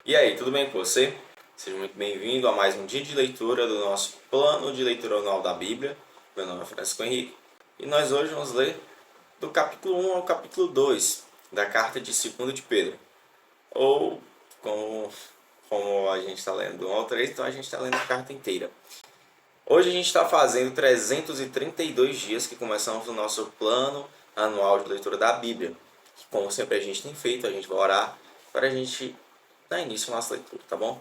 E aí, tudo bem com você? Seja muito bem-vindo a mais um dia de leitura do nosso plano de leitura anual da Bíblia. Meu nome é Francisco Henrique e nós hoje vamos ler do capítulo 1 ao capítulo 2 da carta de 2 de Pedro. Ou, como a gente está lendo do 1 ao 3, então a gente está lendo a carta inteira. Hoje a gente está fazendo 332 dias que começamos o nosso plano anual de leitura da Bíblia. Como sempre a gente tem feito, a gente vai orar para a gente dar início à nossa leitura, tá bom?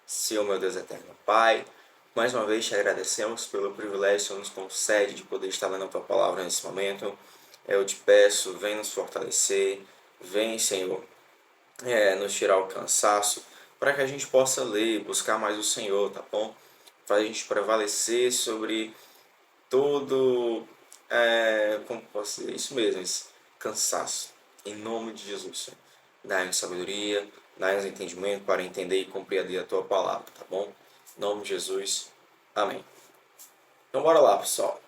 Senhor, meu Deus eterno Pai, mais uma vez te agradecemos pelo privilégio que o Senhor nos concede de poder estar lendo a Tua Palavra nesse momento. Eu te peço, vem nos fortalecer, vem, Senhor, nos tirar o cansaço, para que a gente possa ler, buscar mais o Senhor, tá bom? Para a gente prevalecer sobre todo, como posso dizer, isso mesmo, esse cansaço. Em nome de Jesus, Senhor. Dá-nos sabedoria, dá-nos entendimento para entender e compreender a Tua Palavra, tá bom? Em nome de Jesus, amém. Então bora lá, pessoal.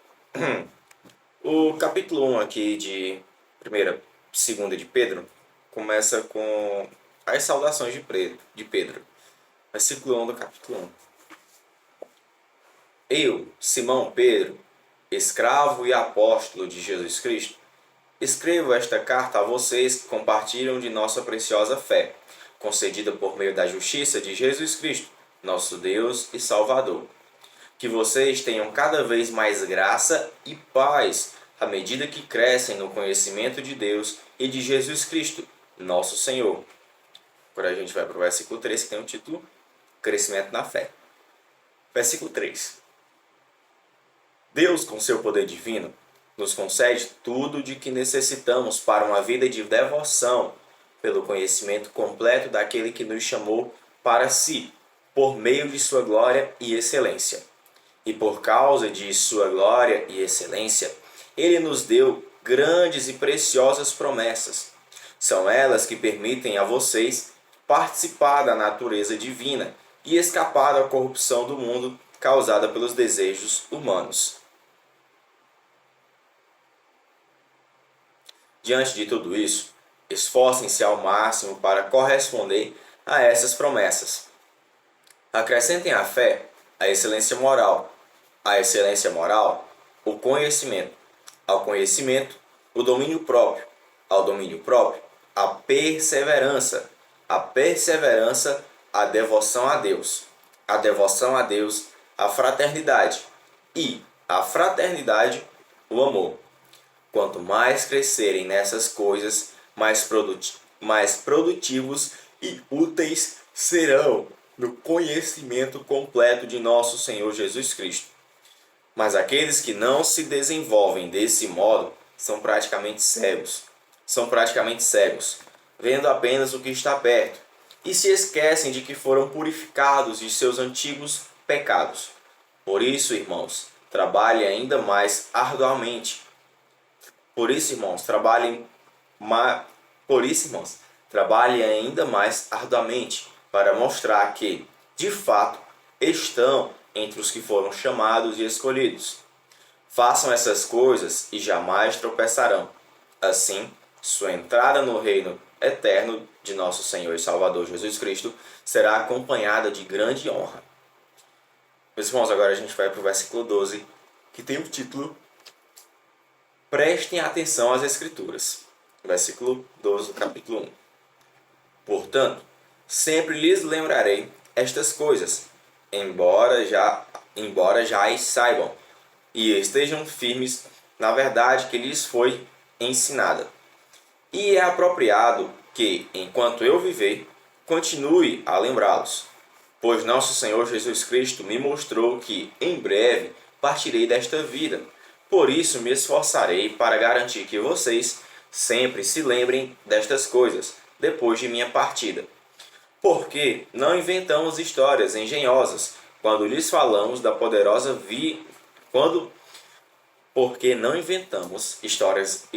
O capítulo 1 aqui de 2 de Pedro começa com as saudações de Pedro. Versículo 1 do capítulo 1. Eu, Simão Pedro, escravo e apóstolo de Jesus Cristo, escrevo esta carta a vocês que compartilham de nossa preciosa fé, concedida por meio da justiça de Jesus Cristo, nosso Deus e Salvador. Que vocês tenham cada vez mais graça e paz, à medida que crescem no conhecimento de Deus e de Jesus Cristo, nosso Senhor. Agora a gente vai para o versículo 3, que tem o título Crescimento na Fé. Versículo 3. Deus, com seu poder divino, nos concede tudo de que necessitamos para uma vida de devoção, pelo conhecimento completo daquele que nos chamou para si, por meio de sua glória e excelência. E por causa de sua glória e excelência, ele nos deu grandes e preciosas promessas. São elas que permitem a vocês participar da natureza divina e escapar da corrupção do mundo causada pelos desejos humanos. Diante de tudo isso, esforcem-se ao máximo para corresponder a essas promessas. Acrescentem à fé a excelência moral, o conhecimento, ao conhecimento, o domínio próprio, ao domínio próprio, a perseverança, a devoção a Deus, a fraternidade e a fraternidade, o amor. Quanto mais crescerem nessas coisas, mais produtivos e úteis serão no conhecimento completo de nosso Senhor Jesus Cristo. Mas aqueles que não se desenvolvem desse modo são praticamente cegos, vendo apenas o que está perto, e se esquecem de que foram purificados de seus antigos pecados. Por isso, irmãos, trabalhem ainda mais arduamente. Trabalhem ainda mais arduamente para mostrar que, de fato, estão entre os que foram chamados e escolhidos. Façam essas coisas e jamais tropeçarão. Assim, sua entrada no reino eterno de nosso Senhor e Salvador Jesus Cristo será acompanhada de grande honra. Meus irmãos, agora a gente vai para o versículo 12, que tem o título Prestem atenção às Escrituras. Versículo 12 do capítulo 1. Portanto, sempre lhes lembrarei estas coisas, embora já as saibam, e estejam firmes na verdade que lhes foi ensinada. E é apropriado que, enquanto eu viver, continue a lembrá-los, pois nosso Senhor Jesus Cristo me mostrou que, em breve, partirei desta vida. Por isso me esforçarei para garantir que vocês sempre se lembrem destas coisas, depois de minha partida. Porque não inventamos histórias engenhosas quando lhes falamos da poderosa Porque não inventamos histórias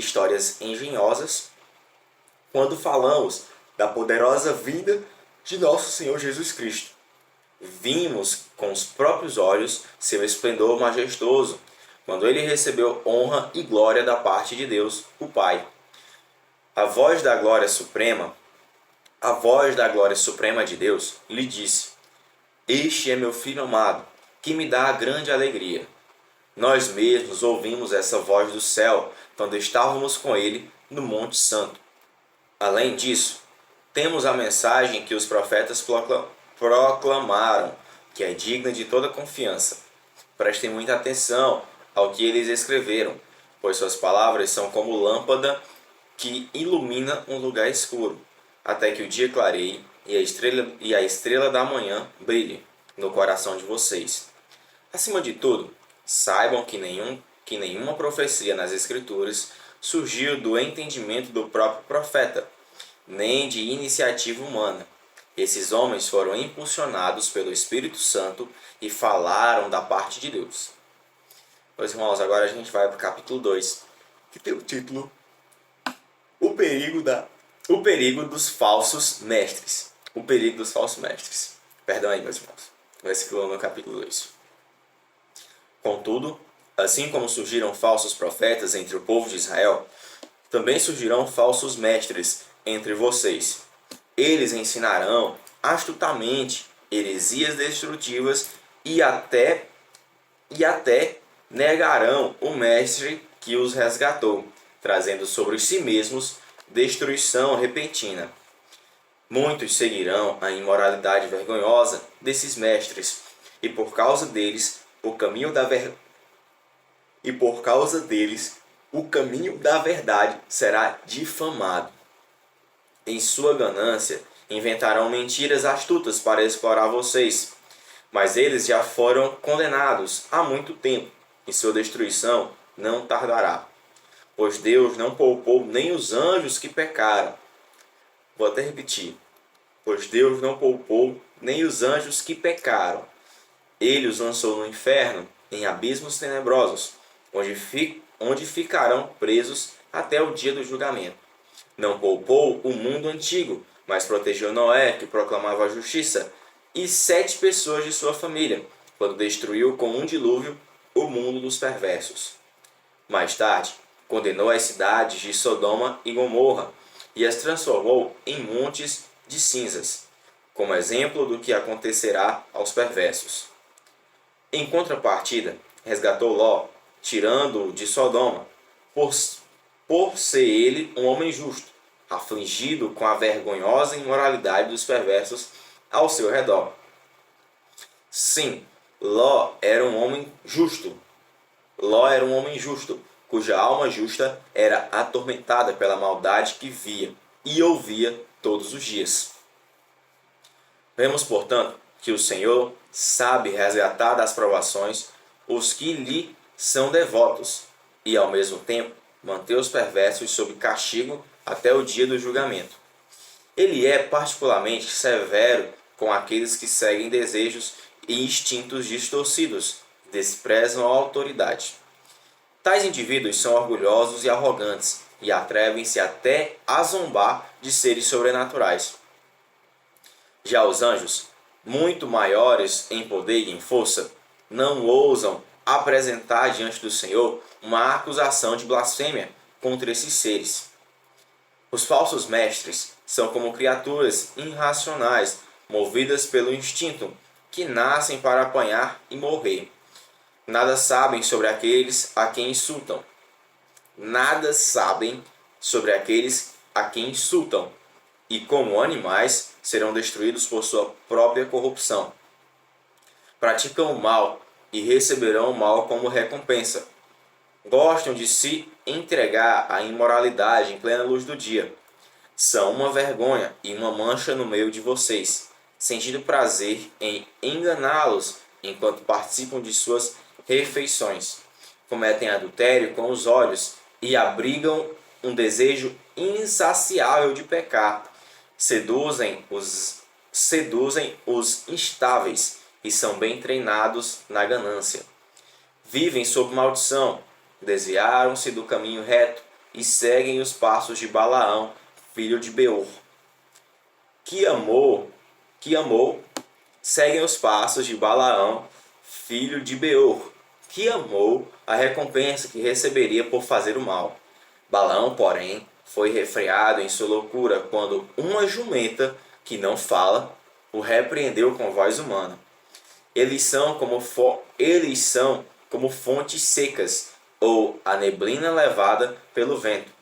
engenhosas quando falamos da poderosa vinda de nosso Senhor Jesus Cristo. Vimos com os próprios olhos seu esplendor majestoso, quando ele recebeu honra e glória da parte de Deus, o Pai. A voz da glória suprema A voz da glória suprema de Deus lhe disse: Este é meu filho amado, que me dá grande alegria. Nós mesmos ouvimos essa voz do céu quando estávamos com ele no Monte Santo. Além disso, temos a mensagem que os profetas proclamaram, que é digna de toda confiança. Prestem muita atenção ao que eles escreveram, pois suas palavras são como lâmpada que ilumina um lugar escuro, até que o dia clareie e a estrela da manhã brilhe no coração de vocês. Acima de tudo, saibam que nenhuma profecia nas Escrituras surgiu do entendimento do próprio profeta, nem de iniciativa humana. Esses homens foram impulsionados pelo Espírito Santo e falaram da parte de Deus. Meus irmãos, agora a gente vai para o capítulo 2, que tem o título O perigo dos falsos mestres. O perigo dos falsos mestres. Perdão aí, meus irmãos. Versículo no capítulo 2. Contudo, assim como surgiram falsos profetas entre o povo de Israel, também surgirão falsos mestres entre vocês. Eles ensinarão astutamente heresias destrutivas e até negarão o mestre que os resgatou, trazendo sobre si mesmos destruição repentina. Muitos seguirão a imoralidade vergonhosa desses mestres, e por causa deles o caminho da verdade será difamado. Em sua ganância, inventarão mentiras astutas para explorar vocês, mas eles já foram condenados há muito tempo, e sua destruição não tardará. Pois Deus não poupou nem os anjos que pecaram. Vou até repetir. Pois Deus não poupou nem os anjos que pecaram. Ele os lançou no inferno, em abismos tenebrosos, onde ficarão presos até o dia do julgamento. Não poupou o mundo antigo, mas protegeu Noé, que proclamava a justiça, e 7 pessoas de sua família, quando destruiu com um dilúvio o mundo dos perversos. Mais tarde, condenou as cidades de Sodoma e Gomorra e as transformou em montes de cinzas, como exemplo do que acontecerá aos perversos. Em contrapartida, resgatou Ló, tirando-o de Sodoma, por ser ele um homem justo, afligido com a vergonhosa imoralidade dos perversos ao seu redor. Sim, Ló era um homem justo. Cuja alma justa era atormentada pela maldade que via e ouvia todos os dias. Vemos, portanto, que o Senhor sabe resgatar das provações os que lhe são devotos e, ao mesmo tempo, manter os perversos sob castigo até o dia do julgamento. Ele é particularmente severo com aqueles que seguem desejos e instintos distorcidos, desprezam a autoridade. Tais indivíduos são orgulhosos e arrogantes e atrevem-se até a zombar de seres sobrenaturais. Já os anjos, muito maiores em poder e em força, não ousam apresentar diante do Senhor uma acusação de blasfêmia contra esses seres. Os falsos mestres são como criaturas irracionais, movidas pelo instinto, que nascem para apanhar e morrer. Nada sabem sobre aqueles a quem insultam. E como animais serão destruídos por sua própria corrupção. Praticam o mal e receberão o mal como recompensa. Gostam de se entregar à imoralidade em plena luz do dia. São uma vergonha e uma mancha no meio de vocês, sentindo prazer em enganá-los enquanto participam de suas refeições. Cometem adultério com os olhos e abrigam um desejo insaciável de pecar. Seduzem os instáveis e são bem treinados na ganância. Vivem sob maldição, desviaram-se do caminho reto e seguem os passos de Balaão, filho de Beor, seguem os passos de Balaão, filho de Beor, que amou a recompensa que receberia por fazer o mal. Balaão, porém, foi refreado em sua loucura quando uma jumenta que não fala o repreendeu com voz humana. Eles são como fontes secas ou a neblina levada pelo vento,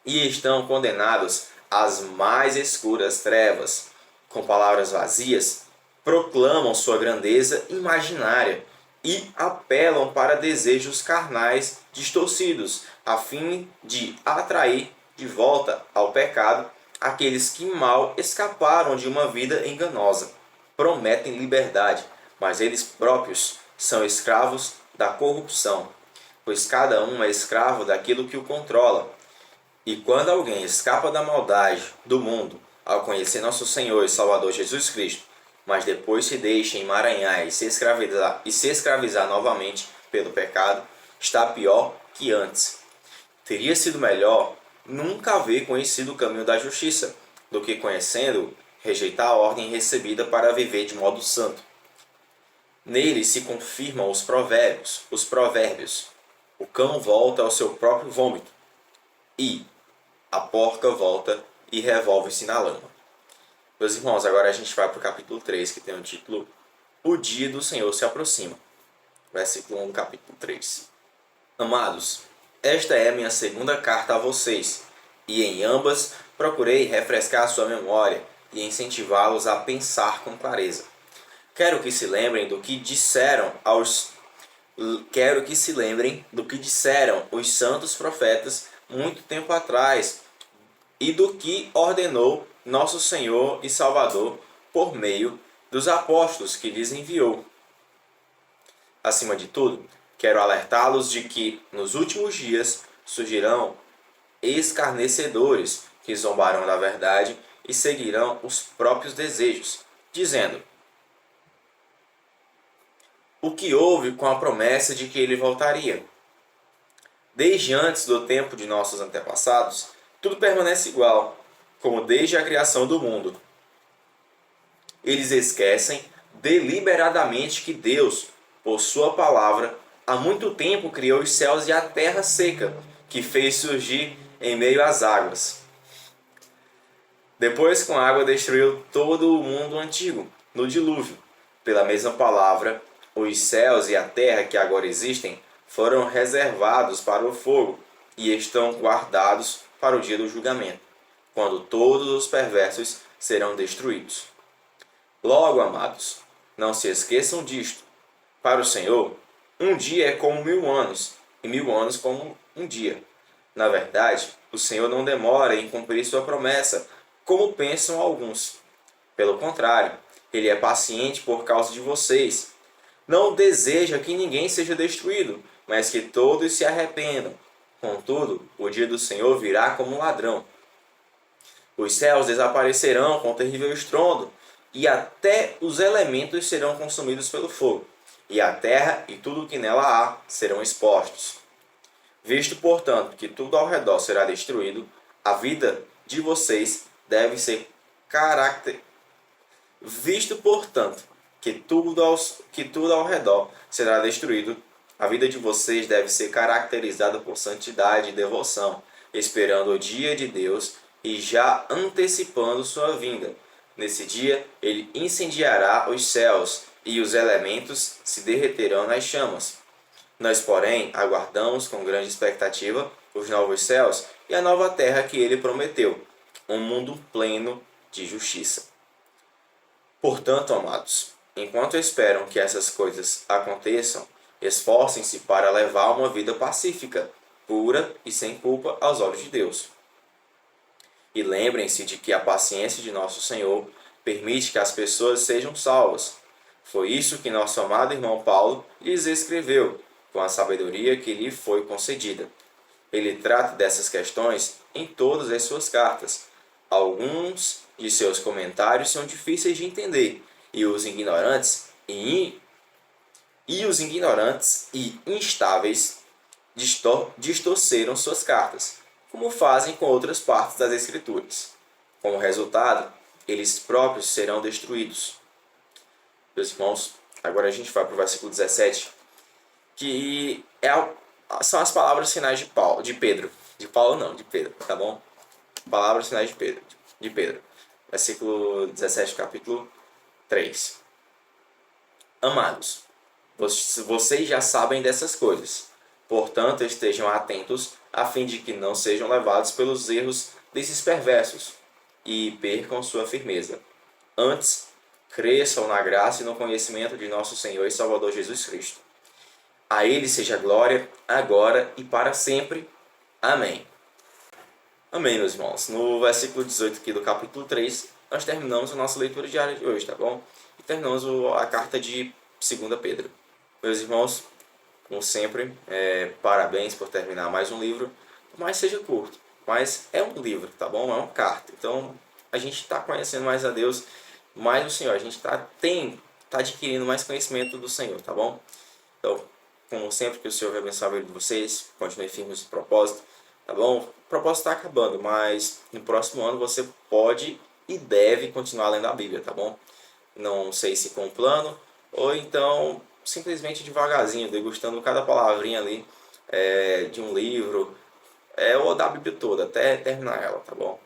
e estão condenados às mais escuras trevas. Com palavras vazias, proclamam sua grandeza imaginária e apelam para desejos carnais distorcidos, a fim de atrair de volta ao pecado aqueles que mal escaparam de uma vida enganosa. Prometem liberdade, mas eles próprios são escravos da corrupção, pois cada um é escravo daquilo que o controla. E quando alguém escapa da maldade do mundo ao conhecer nosso Senhor e Salvador Jesus Cristo, mas depois se deixa emaranhar e se escravizar novamente pelo pecado, está pior que antes. Teria sido melhor nunca haver conhecido o caminho da justiça, do que conhecendo, rejeitar a ordem recebida para viver de modo santo. Nele se confirmam os provérbios. O cão volta ao seu próprio vômito, e a porca volta e revolve-se na lama. Meus irmãos, agora a gente vai para o capítulo 3, que tem o título O Dia do Senhor se aproxima. Versículo 1 do capítulo 3. Amados, esta é a minha segunda carta a vocês, e em ambas procurei refrescar sua memória e incentivá-los a pensar com clareza. Quero que se lembrem do que disseram os santos profetas muito tempo atrás, e do que ordenou nosso Senhor e Salvador por meio dos apóstolos que lhes enviou. Acima de tudo, quero alertá-los de que nos últimos dias surgirão escarnecedores que zombarão da verdade e seguirão os próprios desejos, dizendo: o que houve com a promessa de que ele voltaria? Desde antes do tempo de nossos antepassados, tudo permanece igual, como desde a criação do mundo. Eles esquecem deliberadamente que Deus, por sua palavra, há muito tempo criou os céus e a terra seca, que fez surgir em meio às águas. Depois, com a água, destruiu todo o mundo antigo, no dilúvio. Pela mesma palavra, os céus e a terra que agora existem foram reservados para o fogo e estão guardados para o dia do julgamento, quando todos os perversos serão destruídos. Logo, amados, não se esqueçam disto. Para o Senhor, um dia é como 1000 anos, e 1000 anos como um dia. Na verdade, o Senhor não demora em cumprir sua promessa, como pensam alguns. Pelo contrário, Ele é paciente por causa de vocês. Não deseja que ninguém seja destruído, mas que todos se arrependam. Contudo, o dia do Senhor virá como um ladrão. Os céus desaparecerão com terrível estrondo, e até os elementos serão consumidos pelo fogo, e a terra e tudo o que nela há serão expostos. Visto, portanto, que tudo ao redor será destruído, a vida de vocês deve ser Visto, portanto, que tudo ao redor será destruído, a vida de vocês deve ser caracterizada por santidade e devoção, esperando o dia de Deus e já antecipando sua vinda. Nesse dia, ele incendiará os céus e os elementos se derreterão nas chamas. Nós, porém, aguardamos com grande expectativa os novos céus e a nova terra que ele prometeu, um mundo pleno de justiça. Portanto, amados, enquanto esperam que essas coisas aconteçam, esforcem-se para levar uma vida pacífica, pura e sem culpa aos olhos de Deus. E lembrem-se de que a paciência de nosso Senhor permite que as pessoas sejam salvas. Foi isso que nosso amado irmão Paulo lhes escreveu, com a sabedoria que lhe foi concedida. Ele trata dessas questões em todas as suas cartas. Alguns de seus comentários são difíceis de entender, e os ignorantes e instáveis distorceram suas cartas, como fazem com outras partes das Escrituras. Como resultado, eles próprios serão destruídos. Meus irmãos, agora a gente vai para o versículo 17, que são as palavras finais de Pedro. De Paulo não, de Pedro, tá bom? Palavras finais de Pedro. Versículo 17, capítulo 3. Amados, vocês já sabem dessas coisas. Portanto, estejam atentos, a fim de que não sejam levados pelos erros desses perversos e percam sua firmeza. Antes, cresçam na graça e no conhecimento de nosso Senhor e Salvador Jesus Cristo. A Ele seja glória, agora e para sempre. Amém. Amém, meus irmãos. No versículo 18 aqui do capítulo 3, nós terminamos a nossa leitura diária de hoje, tá bom? E terminamos a carta de 2 Pedro. Meus irmãos, como sempre, parabéns por terminar mais um livro, por mais seja curto. Mas é um livro, tá bom? É uma carta. Então, a gente está conhecendo mais a Deus, mais o Senhor. A gente está adquirindo mais conhecimento do Senhor, tá bom? Então, como sempre, que o Senhor vai abençoar a vida de vocês. Continue firmes no propósito, tá bom? O propósito está acabando, mas no próximo ano você pode e deve continuar lendo a Bíblia, tá bom? Não sei se com um plano, ou então simplesmente devagarzinho, degustando cada palavrinha ali de um livro, ou da Bíblia toda, até terminar ela, tá bom?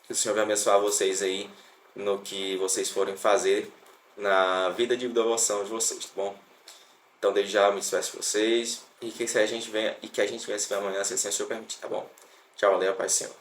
Que o Senhor vai abençoar vocês aí no que vocês forem fazer na vida de devoção de vocês, tá bom? Então, desde já, me despeço de vocês e que a gente venha se ver amanhã, se assim o Senhor permitir, tá bom? Tchau, valeu, paz do Senhor.